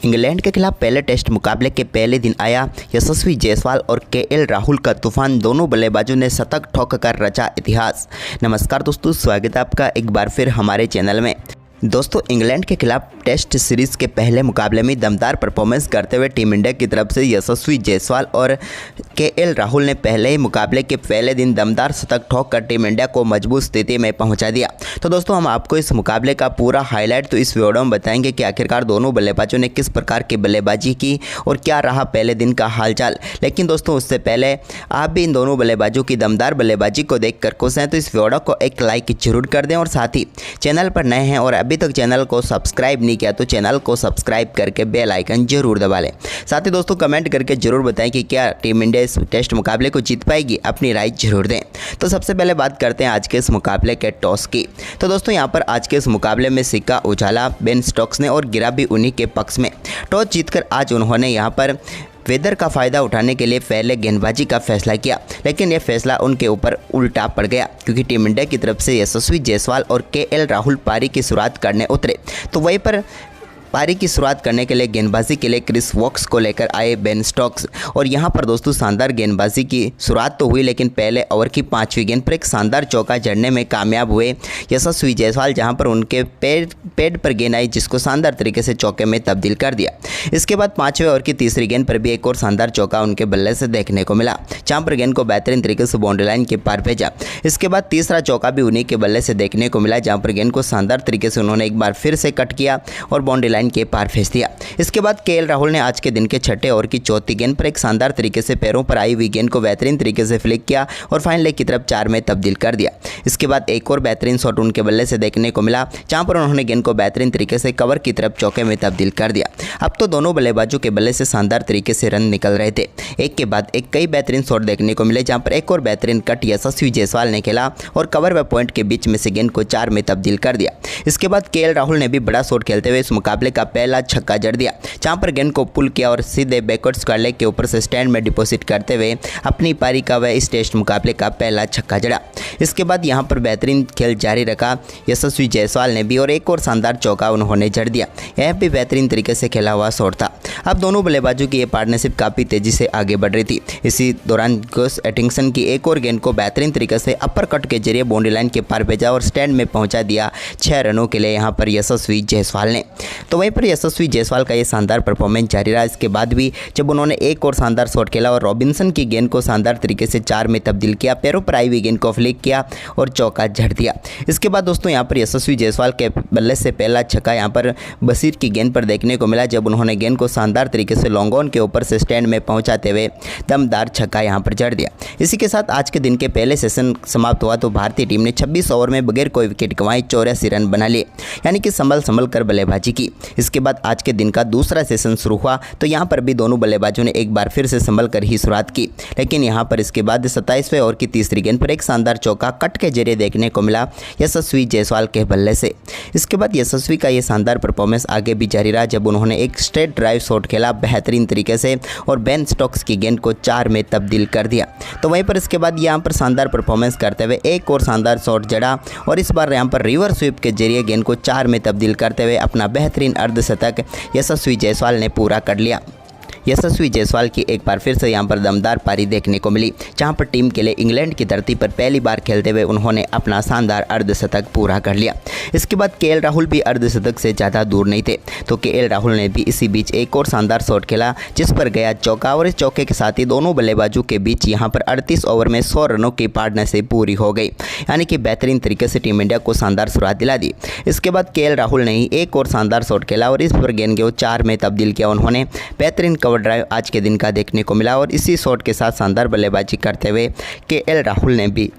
England के खिलाफ पहले टेस्ट मुकाबले के पहले दिन आया। यशस्वी जायसवाल और केएल राहुल का तूफान, दोनों बल्लेबाजों ने शतक ठोककर रचा इतिहास। नमस्कार दोस्तों, स्वागत है आपका एक बार फिर हमारे चैनल में। दोस्तों, इंग्लैंड के खिलाफ टेस्ट सीरीज़ के पहले मुकाबले में दमदार परफॉर्मेंस करते हुए टीम इंडिया की तरफ से यशस्वी जायसवाल और केएल राहुल ने पहले ही मुकाबले के पहले दिन दमदार शतक ठोककर टीम इंडिया को मजबूत स्थिति में पहुंचा दिया। तो दोस्तों, हम आपको इस मुकाबले का पूरा हाईलाइट तो इस वीडियो में बताएंगे कि आखिरकार दोनों बल्लेबाजों ने किस प्रकार की बल्लेबाजी की और क्या रहा पहले दिन का हालचाल। लेकिन दोस्तों, उससे पहले आप भी इन दोनों बल्लेबाजों की दमदार बल्लेबाजी को देखकर खुश हैं तो इस वीडियो को एक लाइक जरूर कर दें और साथ ही चैनल पर नए हैं और अभी तक चैनल को सब्सक्राइब नहीं किया तो चैनल को सब्सक्राइब करके बेल आइकन जरूर दबा लें। साथ ही दोस्तों, कमेंट करके जरूर बताएं कि क्या टीम इंडिया इस टेस्ट मुकाबले को जीत पाएगी। अपनी राय जरूर दें। तो सबसे पहले बात करते हैं आज के इस मुकाबले के टॉस की। तो दोस्तों, यहां पर आज के इस मुकाबले में सिक्का उछाला बेन स्टोक्स ने और गिरा भी उन्हीं के पक्ष में। टॉस जीतकर आज उन्होंने यहां पर वेदर का फ़ायदा उठाने के लिए पहले गेंदबाजी का फैसला किया, लेकिन यह फैसला उनके ऊपर उल्टा पड़ गया क्योंकि टीम इंडिया की तरफ से यशस्वी जायसवाल और केएल राहुल पारी की शुरुआत करने उतरे। तो वहीं पर पारी की शुरुआत करने के लिए गेंदबाजी के लिए क्रिस वोक्स को लेकर आए बेन स्टोक्स और यहां पर दोस्तों शानदार गेंदबाजी की शुरुआत तो हुई, लेकिन पहले ओवर की 5वीं गेंद पर एक शानदार चौका जड़ने में कामयाब हुए यशस्वी जायसवाल, जहां पर उनके पैड पर गेंद आई जिसको शानदार तरीके से चौके में तब्दील कर दिया। इसके बाद 5वें ओवर की 3री गेंद पर भी एक और शानदार चौका उनके बल्ले से देखने को मिला, जहां पर गेंद को बेहतरीन तरीके से बाउंड्री लाइन के पार भेजा। इसके बाद तीसरा चौका भी उन्हीं के बल्ले से देखने को मिला, जहां पर गेंद को शानदार तरीके से उन्होंने एक बार फिर से कट किया और बाउंड्री लाइन के पार भेज दिया। इसके बाद केएल राहुल ने आज के दिन के छठे ओवर की 4थी गेंद पर एक शानदार तरीके से पैरों पर आई हुई गेंद को बेहतरीन तरीके से फ्लिक किया और फाइनल लेग की तरफ 4 में तब्दील कर दिया। इसके बाद एक और बेहतरीन शॉट उनके बल्ले से देखने को मिला, जहां पर उन्होंने गेंद को बेहतरीन तरीके से कवर की तरफ चौके में तब्दील कर दिया। अब तो दोनों बल्लेबाजों के बल्ले से शानदार तरीके से रन निकल रहे थे। एक के बाद एक कई बेहतरीन शॉट देखने को मिले, जहां पर एक और बेहतरीन कट यशस्वी जायसवाल ने खेला और कवर व पॉइंट के बीच में से गेंद को 4 में तब्दील कर दिया। इसके बाद केएल राहुल ने भी बड़ा शॉट खेलते हुए इस मुकाबले का पहला छक्का जड़ दिया, जहां पर गेंद को पुल किया और सीधे बैकवर्ड स्क्वायर लेग के ऊपर से स्टैंड में डिपॉजिट करते हुए अपनी पारी का वह इस टेस्ट मुकाबले का पहला छक्का जड़ा। इसके बाद यहां पर बेहतरीन खेल जारी रखा यशस्वी जायसवाल ने भी और एक और शानदार चौका उन्होंने जड़ दिया। यह भी बेहतरीन तरीके से खेला हुआ शॉट था। अब दोनों बल्लेबाजों की यह पार्टनरशिप काफ़ी तेजी से आगे बढ़ रही थी। इसी दौरान गॉस एटिंगसन की एक और गेंद को बेहतरीन तरीके से अपर कट के जरिए बाउंड्री लाइन के पार भेजा और स्टैंड में पहुंचा दिया 6 रनों के लिए यहां पर यशस्वी जायसवाल ने। तो वहीं पर यशस्वी जायसवाल का ये शानदार परफॉर्मेंस जारी रहा। इसके बाद भी जब उन्होंने एक और शानदार शॉट खेला और रॉबिन्सन की गेंद को शानदार तरीके से 4 में तब्दील किया, पैरों पर आई हुई गेंद को फ्लिक किया और चौका जड़ दिया। इसके बाद दोस्तों, यहाँ पर यशस्वी जायसवाल के बल्ले से पहला छक्का यहाँ पर बशीर की गेंद पर देखने को मिला, जब उन्होंने गेंद को शानदार तरीके से लॉन्ग ऑन के ऊपर से स्टैंड में पहुंचाते हुए दमदार छक्का यहाँ पर जड़ दिया। इसी के साथ आज के दिन के पहले सेशन समाप्त हुआ तो भारतीय टीम ने 26 ओवर में बगैर कोई विकेट गंवाए 84 रन बना लिए, यानी कि संभल कर बल्लेबाजी की। इसके बाद आज के दिन का दूसरा सेशन शुरू हुआ तो यहाँ पर भी दोनों बल्लेबाजों ने एक बार फिर से संभल कर ही शुरुआत की, लेकिन यहाँ पर इसके बाद 27वें ओवर की 3री गेंद पर एक शानदार चौका कट के जरिए देखने को मिला यशस्वी जायसवाल के बल्ले से। इसके बाद यशस्वी का ये शानदार परफॉर्मेंस आगे भी जारी रहा, जब उन्होंने एक स्ट्रेट ड्राइव शॉट खेला बेहतरीन तरीके से और बेन स्टोक्स की गेंद को 4 में तब्दील कर दिया। तो वहीं पर इसके बाद यहाँ पर शानदार परफॉर्मेंस करते हुए एक और शानदार शॉट जड़ा और इस बार यहाँ पर रिवर्स स्वीप के जरिए गेंद को 4 में तब्दील करते हुए अपना बेहतरीन अर्धशतक यशस्वी जायसवाल ने पूरा कर लिया। यशस्वी जायसवाल की एक बार फिर से यहां पर दमदार पारी देखने को मिली, जहां पर टीम के लिए इंग्लैंड की धरती पर पहली बार खेलते हुए उन्होंने अपना शानदार अर्धशतक पूरा कर लिया। इसके बाद केएल राहुल भी अर्धशतक से ज़्यादा दूर नहीं थे, तो केएल राहुल ने भी इसी बीच एक और शानदार शॉट खेला जिस पर गया चौका और इस चौके के साथ ही दोनों बल्लेबाजों के बीच यहाँ पर 38 ओवर में 100 रनों की पार्टनरशिप पूरी हो गई, यानी कि बेहतरीन तरीके से टीम इंडिया को शानदार शुरुआत दिला दी। इसके बाद केएल राहुल ने ही एक और शानदार शॉट खेला और इस पर गेंद को 4 में तब्दील किया। उन्होंने बेहतरीन कवर ड्राइव आज के दिन का देखने को मिला और इसी शॉट के साथ शानदार बल्लेबाजी करते हुए केएल राहुल ने भी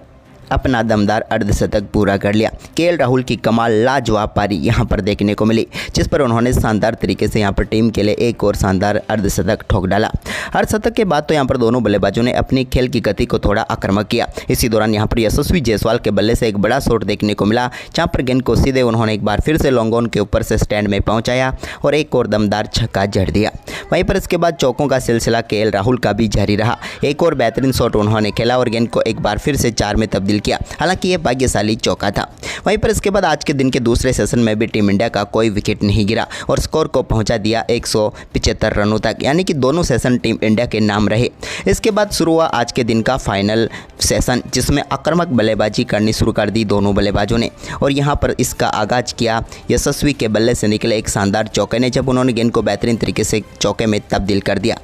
अपना दमदार अर्धशतक पूरा कर लिया। केएल राहुल की कमाल लाजवाब पारी यहां पर देखने को मिली, जिस पर उन्होंने शानदार तरीके से यहां पर टीम के लिए एक और शानदार अर्धशतक ठोक डाला। अर्धशतक के बाद तो यहां पर दोनों बल्लेबाजों ने अपनी खेल की गति को थोड़ा आक्रामक किया। इसी दौरान यहां पर यशस्वी जायसवाल के बल्ले से एक बड़ा शॉट देखने को मिला, जहां पर गेंद को सीधे उन्होंने एक बार फिर से लॉन्ग ऑन के ऊपर से स्टैंड में पहुंचाया और एक और दमदार छक्का जड़ दिया। वहीं पर इसके बाद चौकों का सिलसिला केएल राहुल का भी जारी रहा। एक और बेहतरीन शॉट उन्होंने खेला और गेंद को एक बार फिर से 4 में तब्दील किया। हालांकि ये भाग्यशाली चौका था। वहीं पर इसके बाद आज के दिन के दूसरे सेशन में भी टीम इंडिया का कोई विकेट नहीं गिरा और स्कोर को पहुंचा दिया 175 रनों तक, यानी कि दोनों सेशन टीम इंडिया के नाम रहे। इसके बाद शुरू हुआ आज के दिन का फाइनल सेशन, जिसमें आक्रामक बल्लेबाजी करनी शुरू कर दी दोनों बल्लेबाजों ने। और यहां पर इसका आगाज किया यशस्वी के बल्ले से निकले एक शानदार चौके ने, जब उन्होंने गेंद को बेहतरीन तरीके से चौके में तब्दील कर दिया।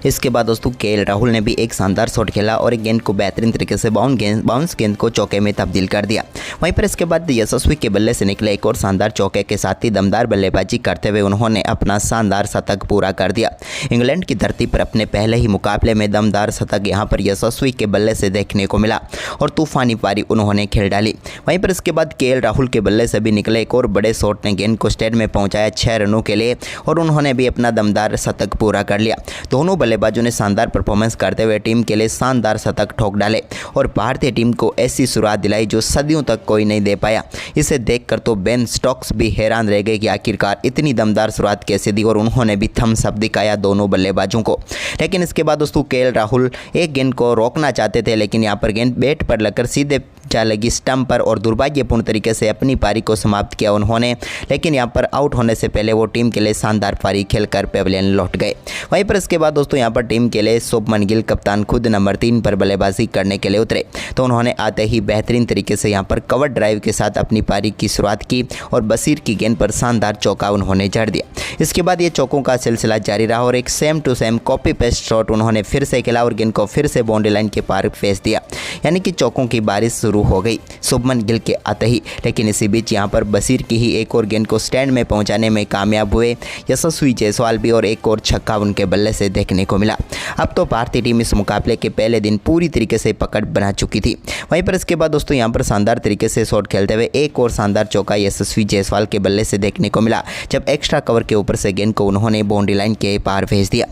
इसके बाद दोस्तों केएल राहुल ने भी एक शानदार शॉट खेला और एक गेंद को बेहतरीन तरीके से बाउंस गेंद को चौके में तब्दील कर दिया। वहीं पर इसके बाद यशस्वी के बल्ले से निकले एक और शानदार चौके के साथ ही दमदार बल्लेबाजी करते हुए उन्होंने अपना शानदार शतक पूरा कर दिया। इंग्लैंड की धरती पर अपने पहले ही मुकाबले में दमदार शतक यहां पर यशस्वी के बल्ले से देखने को मिला और तूफानी पारी उन्होंने खेल डाली। वहीं पर इसके बाद केएल राहुल के बल्ले से भी निकले एक और बड़े शॉट ने गेंद को स्टैंड में पहुँचाया 6 रनों के लिए और उन्होंने भी अपना दमदार शतक पूरा कर लिया। दोनों बल्लेबाजों ने शानदार परफॉर्मेंस करते हुए टीम के लिए शानदार शतक ठोक डाले और भारतीय टीम को ऐसी शुरुआत दिलाई जो सदियों तक कोई नहीं दे पाया। इसे देखकर तो बेन स्टोक्स भी हैरान रह गए कि आखिरकार इतनी दमदार शुरुआत कैसे दी और उन्होंने भी थम्स अप दिखाया दोनों बल्लेबाजों को। लेकिन इसके बाद दोस्तों केएल राहुल एक गेंद को रोकना चाहते थे, लेकिन यहाँ पर गेंद बैट पर लगकर सीधे जा लगी स्टंप पर और दुर्भाग्यपूर्ण तरीके से अपनी पारी को समाप्त किया उन्होंने। लेकिन यहाँ पर आउट होने से पहले वो टीम के लिए शानदार पारी खेलकर पेविलियन लौट गए। वहीं पर इसके बाद दोस्तों यहाँ पर टीम के लिए शुभमन गिल कप्तान खुद नंबर 3 पर बल्लेबाजी करने के लिए उतरे, तो उन्होंने आते ही बेहतरीन तरीके से यहाँ पर कवर ड्राइव के साथ अपनी पारी की शुरुआत की और बशीर की गेंद पर शानदार चौका उन्होंने जड़ दिया। इसके बाद ये चौकों का सिलसिला जारी रहा और एक same to same copy paste shot उन्होंने फिर से खेला और गेंद को फिर से बाउंड्री लाइन के पार फेंस दिया, यानी कि चौकों की बारिश शुरू हो गई शुभमन गिल के आते ही। लेकिन इसी बीच यहाँ पर बशीर की ही एक और गेंद को स्टैंड में पहुंचाने में कामयाब हुए यशस्वी जायसवाल भी और एक और छक्का उनके बल्ले से देखने को मिला। अब तो भारतीय टीम इस मुकाबले के पहले दिन पूरी तरीके से पकड़ बना चुकी थी। वहीं पर इसके बाद दोस्तों यहाँ पर शानदार तरीके से शॉट खेलते हुए एक और शानदार चौका यशस्वी जायसवाल के बल्ले से देखने को मिला, जब एक्स्ट्रा कवर के ऊपर से गेंद को उन्होंने बाउंड्री लाइन के पार भेज दिया।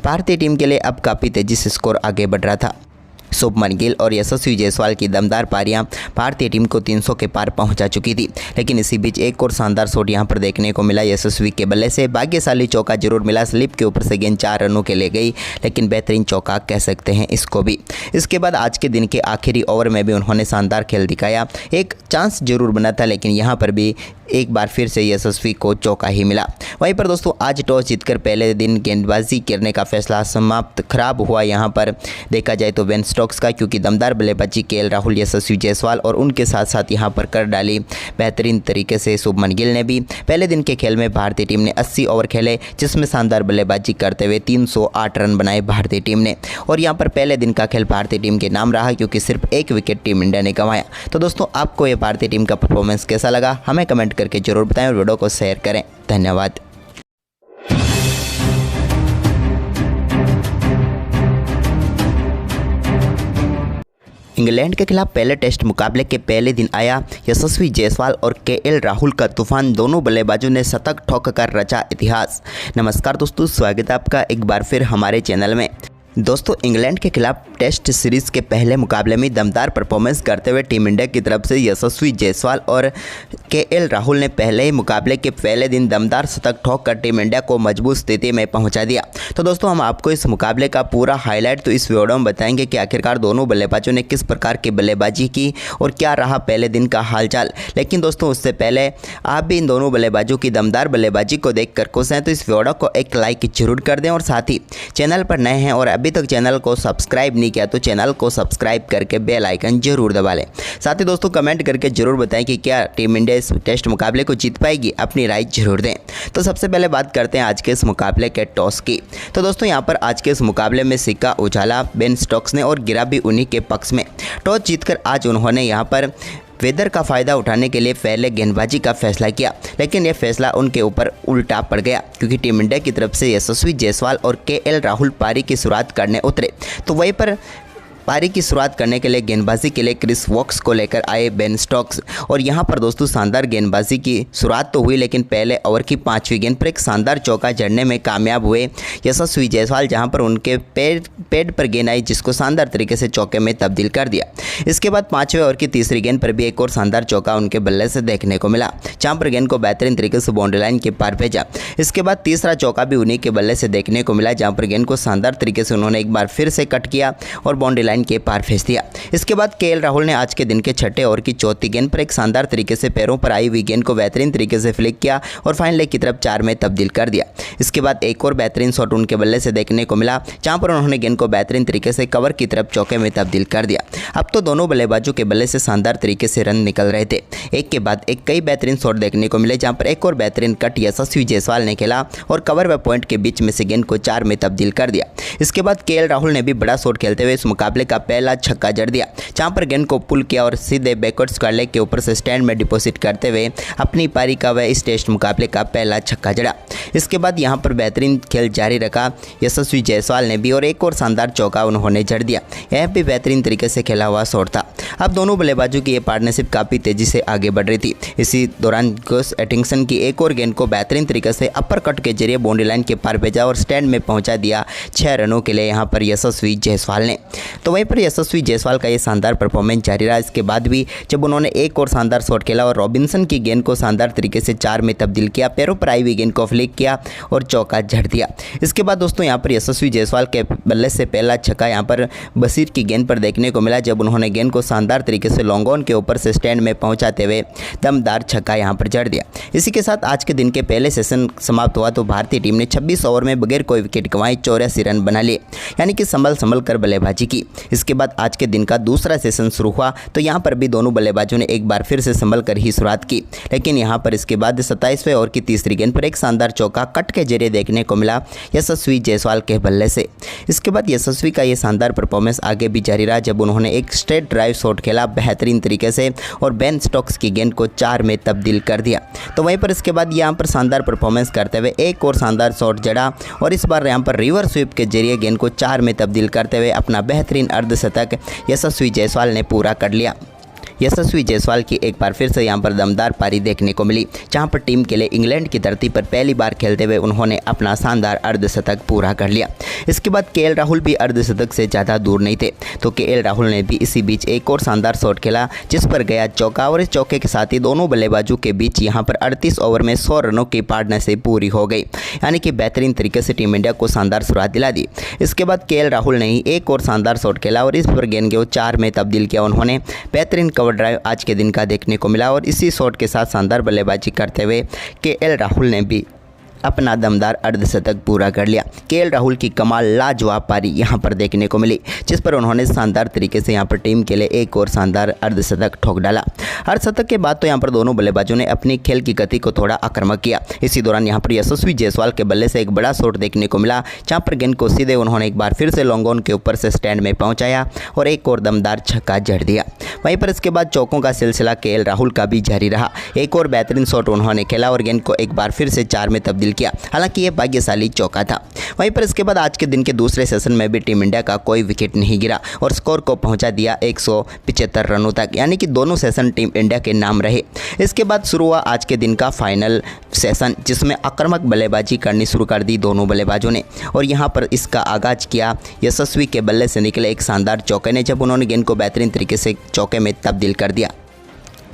भारतीय टीम के लिए अब काफ़ी तेजी से स्कोर आगे बढ़ रहा था। शुभमन गिल और यशस्वी जायसवाल की दमदार पारियां भारतीय टीम को 300 के पार पहुंचा चुकी थी। लेकिन इसी बीच एक और शानदार शॉट यहां पर देखने को मिला यशस्वी के बल्ले से। भाग्यशाली चौका जरूर मिला, स्लिप के ऊपर से गेंद 4 रनों के लिए गई, लेकिन बेहतरीन चौका कह सकते हैं इसको भी। इसके बाद आज के दिन के आखिरी ओवर में भी उन्होंने शानदार खेल दिखाया। एक चांस जरूर बना था, लेकिन यहाँ पर भी एक बार फिर से यशस्वी को चौका ही मिला। वहीं पर दोस्तों आज टॉस जीतकर पहले दिन गेंदबाजी करने का फैसला समाप्त खराब हुआ यहाँ पर देखा जाए तो बेन स्टोक्स का, क्योंकि दमदार बल्लेबाजी केएल राहुल यशस्वी जायसवाल और उनके साथ साथ यहाँ पर कर डाली बेहतरीन तरीके से शुभमन गिल ने भी। पहले दिन के खेल में भारतीय टीम ने 80 ओवर खेले, जिसमें शानदार बल्लेबाजी करते हुए 308 रन बनाए भारतीय टीम ने। और यहाँ पर पहले दिन का खेल भारतीय टीम के नाम रहा, क्योंकि सिर्फ एक विकेट टीम इंडिया ने गंवाया। तो दोस्तों आपको ये भारतीय टीम का परफॉर्मेंस कैसा लगा हमें कमेंट करके जरूर बताएं और वीडियो को शेयर करें। धन्यवाद। इंग्लैंड के खिलाफ पहले टेस्ट मुकाबले के पहले दिन आया यशस्वी जायसवाल और केएल राहुल का तूफान। दोनों बल्लेबाजों ने शतक ठोक कर रचा इतिहास। नमस्कार दोस्तों, स्वागत है आपका एक बार फिर हमारे चैनल में। दोस्तों इंग्लैंड के खिलाफ टेस्ट सीरीज़ के पहले मुकाबले में दमदार परफॉर्मेंस करते हुए टीम इंडिया की तरफ से यशस्वी जायसवाल और केएल राहुल ने पहले ही मुकाबले के पहले दिन दमदार शतक ठोक कर टीम इंडिया को मजबूत स्थिति में पहुंचा दिया। तो दोस्तों हम आपको इस मुकाबले का पूरा हाईलाइट तो इस वीडियो में बताएंगे कि आखिरकार दोनों बल्लेबाजों ने किस प्रकार की बल्लेबाजी की और क्या रहा पहले दिन का हालचाल। लेकिन दोस्तों उससे पहले आप भी इन दोनों बल्लेबाजों की दमदार बल्लेबाजी को देखकर खुश हैं तो इस वीडियो को एक लाइक जरूर कर दें और साथ ही चैनल पर नए हैं और अभी तक चैनल को सब्सक्राइब नहीं किया तो चैनल को सब्सक्राइब करके बेल आइकन जरूर दबा लें। साथ ही दोस्तों कमेंट करके जरूर बताएं कि क्या टीम इंडिया इस टेस्ट मुकाबले को जीत पाएगी, अपनी राय जरूर दें। तो सबसे पहले बात करते हैं आज के इस मुकाबले के टॉस की। तो दोस्तों यहाँ पर आज के इस मुकाबले में सिक्का उछाला बेन स्टोक्स ने और गिरा भी उन्हीं के पक्ष में। टॉस जीतकर आज उन्होंने यहाँ पर वेदर का फ़ायदा उठाने के लिए पहले गेंदबाजी का फैसला किया, लेकिन यह फैसला उनके ऊपर उल्टा पड़ गया क्योंकि टीम इंडिया की तरफ से यशस्वी जायसवाल और केएल राहुल पारी की शुरुआत करने उतरे। तो वहीं पर पारी की शुरुआत करने के लिए गेंदबाजी के लिए क्रिस वोक्स को लेकर आए बेन स्टोक्स और यहां पर दोस्तों शानदार गेंदबाजी की शुरुआत तो हुई, लेकिन पहले ओवर की 5वीं गेंद पर एक शानदार चौका जड़ने में कामयाब हुए यशस्वी जायसवाल, जहां पर उनके पैड पर गेंद आई जिसको शानदार तरीके से चौके में तब्दील कर दिया। इसके बाद 5वें ओवर की 3री गेंद पर भी एक और शानदार चौका उनके बल्ले से देखने को मिला, जहाँ पर गेंद को बेहतरीन तरीके से बाउंड्री लाइन के पार भेजा। इसके बाद तीसरा चौका भी उन्हीं के बल्ले से देखने को मिला, जहाँ पर गेंद को शानदार तरीके से उन्होंने एक बार फिर से कट किया और बाउंड्री लाइन लाइन के पार भेज दिया। इसके बाद केएल राहुल ने आज के दिन के छठे ओवर की चौथी गेंद पर एक शानदार तरीके से पैरों पर आई हुई गेंद को बेहतरीन तरीके से फ्लिक किया और फाइनल लेग की तरफ 4 में तब्दील कर दिया। इसके बाद एक और बेहतरीन शॉट उनके बल्ले से देखने को मिला, जहां पर उन्होंने गेंद को बेहतरीन तरीके से कवर की तरफ चौके में तब्दील कर दिया। अब तो दोनों बल्लेबाजों के बल्ले से शानदार तरीके से रन निकल रहे थे। एक के बाद एक कई बेहतरीन शॉट देखने को मिले, जहां पर एक और बेहतरीन कट यशस्वी जायसवाल ने खेला और कवर व पॉइंट के बीच में से गेंद को 4 में तब्दील कर दिया। इसके बाद केएल राहुल ने भी बड़ा शॉट खेलते हुए इस मुकाबले का पहला छक्का जड़ दिया, जहां पर गेंद को पुल किया और सीधे बैकवर्ड स्क्वायर लेग के ऊपर से स्टैंड में डिपॉजिट करते हुए अपनी पारी का वह इस टेस्ट मुकाबले का पहला छक्का जड़ा। इसके बाद यहां पर बेहतरीन खेल जारी रखा यशस्वी जायसवाल ने भी और एक और शानदार चौका उन्होंने जड़ दिया। यह भी बेहतरीन तरीके से खेला हुआ शॉट था। अब दोनों बल्लेबाजों की ये पार्टनरशिप काफ़ी तेज़ी से आगे बढ़ रही थी। इसी दौरान गॉस एटिंगसन की एक और गेंद को बेहतरीन तरीके से अपर कट के जरिए बाउंड्री लाइन के पार भेजा और स्टैंड में पहुंचा दिया 6 रनों के लिए यहाँ पर यशस्वी जायसवाल ने। तो वहीं पर यशस्वी जायसवाल का ये शानदार परफॉर्मेंस जारी रहा। इसके बाद भी जब उन्होंने एक और शानदार शॉट खेला और रॉबिन्सन की गेंद को शानदार तरीके से 4 में तब्दील किया, पैरों पर आई हुई गेंद को फ्लिक किया और चौका झड़ दिया। इसके बाद दोस्तों यहाँ पर यशस्वी जायसवाल के बल्ले से पहला छक्का यहाँ पर बशीर की गेंद पर देखने को मिला, जब उन्होंने गेंद को शानदार तरीके से लॉन्ग ऑन के ऊपर से स्टैंड में पहुंचाते हुए दमदार छक्का यहां पर जड़ दिया। इसी के साथ आज के दिन के पहले सेशन समाप्त हुआ तो भारतीय टीम ने 26 ओवर में बगैर कोई विकेट गंवाए 84 रन बना लिए, यानी कि संभल कर बल्लेबाजी की। इसके बाद आज के दिन का दूसरा सेशन शुरू हुआ तो यहां पर भी दोनों बल्लेबाजों ने एक बार फिर से संभल कर ही शुरुआत की, लेकिन यहां पर इसके बाद 27वें ओवर की तीसरी गेंद पर एक शानदार चौका कट के जरिए देखने को मिला यशस्वी जायसवाल के बल्ले से। इसके बाद यशस्वी का यह शानदार परफॉर्मेंस आगे भी जारी रहा, जब उन्होंने एक स्ट्रेट ड्राइव शॉट खेला बेहतरीन तरीके से और बेन स्टोक्स की गेंद को 4 में तब्दील कर दिया। तो वहीं पर इसके बाद यहाँ पर शानदार परफॉर्मेंस करते हुए एक और शानदार शॉट जड़ा और इस बार यहाँ पर रिवर स्वीप के जरिए गेंद को 4 में तब्दील करते हुए अपना बेहतरीन अर्धशतक यशस्वी जायसवाल ने पूरा कर लिया। यशस्वी जायसवाल की एक बार फिर से यहां पर दमदार पारी देखने को मिली, जहां पर टीम के लिए इंग्लैंड की धरती पर पहली बार खेलते हुए उन्होंने अपना शानदार अर्धशतक पूरा कर लिया। इसके बाद केएल राहुल भी अर्धशतक से ज़्यादा दूर नहीं थे, तो केएल राहुल ने भी इसी बीच एक और शानदार शॉट खेला जिस पर गया चौका और इस चौके के साथ ही दोनों बल्लेबाजों के बीच यहां पर 38 ओवर में 100 रनों की पार्टनरशिप पूरी हो गई, यानी कि बेहतरीन तरीके से टीम इंडिया को शानदार शुरुआत दिला दी। इसके बाद केएल राहुल ने ही एक और शानदार शॉट खेला और इस पर गेंद को 4 में तब्दील किया। उन्होंने बेहतरीन कवर ड्राइव आज के दिन का देखने को मिला और इसी शॉट के साथ शानदार बल्लेबाजी करते हुए केएल राहुल ने भी अपना दमदार अर्धशतक पूरा कर लिया। केएल राहुल की कमाल लाजवाब पारी यहां पर देखने को मिली, जिस पर उन्होंने शानदार तरीके से यहां पर टीम के लिए एक और शानदार अर्धशतक ठोक डाला। अर्धशतक के बाद तो यहां पर दोनों बल्लेबाजों ने अपनी खेल की गति को थोड़ा आक्रामक किया। इसी दौरान यहां पर यशस्वी जायसवाल के बल्ले से एक बड़ा शॉट देखने को मिला, जहां पर गेंद को सीधे उन्होंने एक बार फिर से लॉन्ग ऑन के ऊपर से स्टैंड में पहुंचाया और एक और दमदार छक्का जड़ दिया। वहीं पर इसके बाद चौकों का सिलसिला केएल राहुल का भी जारी रहा। एक और बेहतरीन शॉट उन्होंने खेला और गेंद को एक बार फिर से 4 में तब्दील किया, हालांकि यह भाग्यशाली चौका था। वहीं पर इसके बाद आज के दिन के दूसरे सेशन में भी टीम इंडिया का कोई विकेट नहीं गिरा और स्कोर को पहुंचा दिया 175 रनों तक, यानी कि दोनों सेशन टीम इंडिया के नाम रहे। इसके बाद शुरू हुआ आज के दिन का फाइनल सेशन, जिसमें आक्रामक बल्लेबाजी करनी शुरू कर दी दोनों बल्लेबाजों ने और यहां पर इसका आगाज किया यशस्वी के बल्ले से निकले एक शानदार चौके ने, जब उन्होंने गेंद को बेहतरीन तरीके से चौके में तब्दील कर दिया।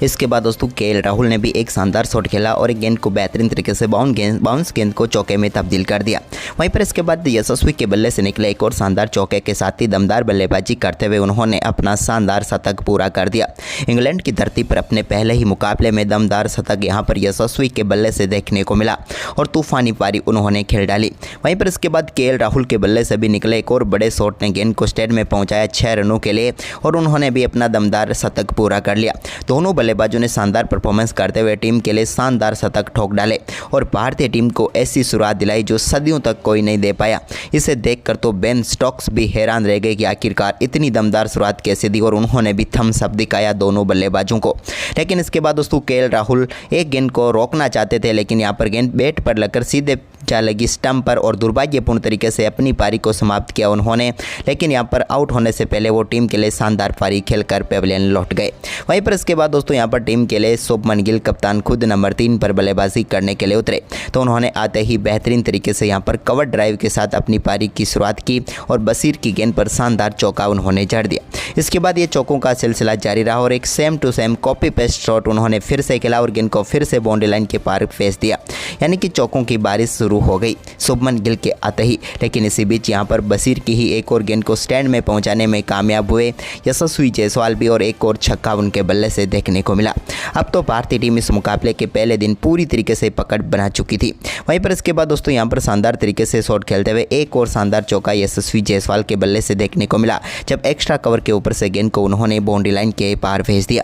इसके बाद दोस्तों केएल राहुल ने भी एक शानदार शॉट खेला और एक गेंद को बेहतरीन तरीके से बाउंस गेंद को चौके में तब्दील कर दिया। वहीं पर इसके बाद यशस्वी के बल्ले से निकले एक और शानदार चौके के साथ ही दमदार बल्लेबाजी करते हुए उन्होंने अपना शानदार शतक पूरा कर दिया। इंग्लैंड की धरती पर अपने पहले ही मुकाबले में दमदार शतक यहां पर यशस्वी के बल्ले से देखने को मिला और तूफानी पारी उन्होंने खेल डाली। वहीं पर इसके बाद केएल राहुल के बल्ले से भी निकले एक और बड़े शॉट ने गेंद को स्टैंड में पहुंचाया 6 रनों के लिए और उन्होंने भी अपना दमदार शतक पूरा कर लिया। दोनों बल्लेबाजों ने शानदार परफॉर्मेंस करते हुए टीम के लिए शानदार शतक ठोक डाले और भारतीय टीम को ऐसी शुरुआत दिलाई जो सदियों तक कोई नहीं दे पाया। इसे देखकर तो बेन स्टोक्स भी हैरान रह गए कि आखिरकार इतनी दमदार शुरुआत कैसे दी और उन्होंने भी थम्स अप दिखाया दोनों बल्लेबाजों को। लेकिन इसके बाद दोस्तों केएल राहुल एक गेंद को रोकना चाहते थे, लेकिन यहाँ पर गेंद बैट पर लगकर सीधे जा लगी स्टंप पर और दुर्भाग्यपूर्ण तरीके से अपनी पारी को समाप्त किया उन्होंने। लेकिन यहाँ पर आउट होने से पहले वो टीम के लिए शानदार पारी खेलकर पेविलियन लौट गए। वहीं पर इसके बाद दोस्तों यहाँ पर टीम के लिए शुभमन गिल कप्तान खुद नंबर 3 पर बल्लेबाजी करने के लिए उतरे, तो उन्होंने आते ही बेहतरीन तरीके से यहाँ पर कवर ड्राइव के साथ अपनी पारी की शुरुआत की और बशीर की गेंद पर शानदार चौका उन्होंने जड़ दिया। इसके बाद ये चौकों का सिलसिला जारी रहा और एक same to same copy paste shot उन्होंने फिर से खेला और गेंद को फिर से बाउंड्री लाइन के पार फेंक दिया, यानी कि चौकों की बारिश शुरू शुरू हो गई शुभमन गिल के आते ही। लेकिन इसी बीच यहाँ पर बशीर की ही एक और गेंद को स्टैंड में पहुँचाने में कामयाब हुए यशस्वी जायसवाल भी और एक और छक्का उनके बल्ले से देखने को मिला। अब तो भारतीय टीम इस मुकाबले के पहले दिन पूरी तरीके से पकड़ बना चुकी थी। वहीं पर इसके बाद दोस्तों यहाँ पर शानदार तरीके से शॉट खेलते हुए एक और शानदार चौका यशस्वी जायसवाल के बल्ले से देखने को मिला, जब एक्स्ट्रा कवर के ऊपर से गेंद को उन्होंने बाउंड्री लाइन के पार भेज दिया।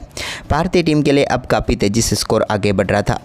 भारतीय टीम के लिए अब काफ़ी तेजी से स्कोर आगे बढ़ रहा था।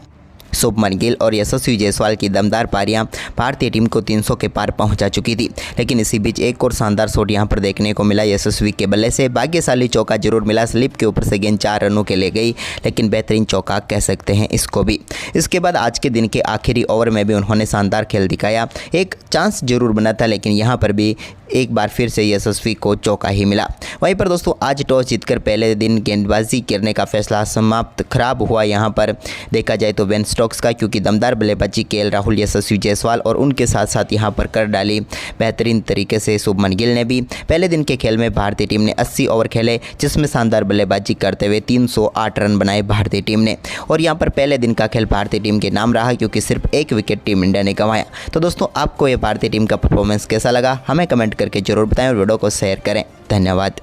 शुभमन गिल और यशस्वी जायसवाल की दमदार पारियां भारतीय टीम को 300 के पार पहुंचा चुकी थी। लेकिन इसी बीच एक और शानदार शॉट यहां पर देखने को मिला यशस्वी के बल्ले से। भाग्यशाली चौका जरूर मिला, स्लिप के ऊपर से गेंद 4 रनों के ले गई, लेकिन बेहतरीन चौका कह सकते हैं इसको भी। इसके बाद आज के दिन के आखिरी ओवर में भी उन्होंने शानदार खेल दिखाया। एक चांस जरूर बना था, लेकिन यहाँ पर भी एक बार फिर से यशस्वी को चौका ही मिला। वहीं पर दोस्तों आज टॉस जीतकर पहले दिन गेंदबाजी करने का फैसला समाप्त खराब हुआ यहाँ पर देखा जाए तो बेन स्टोक्स का, क्योंकि दमदार बल्लेबाजी केएल राहुल, यशस्वी जायसवाल और उनके साथ साथ यहाँ पर कर डाली बेहतरीन तरीके से शुभमन गिल ने भी। पहले दिन के खेल में भारतीय टीम ने 80 ओवर खेले, जिसमें शानदार बल्लेबाजी करते हुए 308 रन बनाए भारतीय टीम ने। और यहाँ पर पहले दिन का खेल भारतीय टीम के नाम रहा, क्योंकि सिर्फ 1 विकेट टीम इंडिया ने गंवाया। तो दोस्तों आपको ये भारतीय टीम का परफॉर्मेंस कैसा लगा हमें कमेंट करके जरूर बताएं और वीडियो को शेयर करें। धन्यवाद।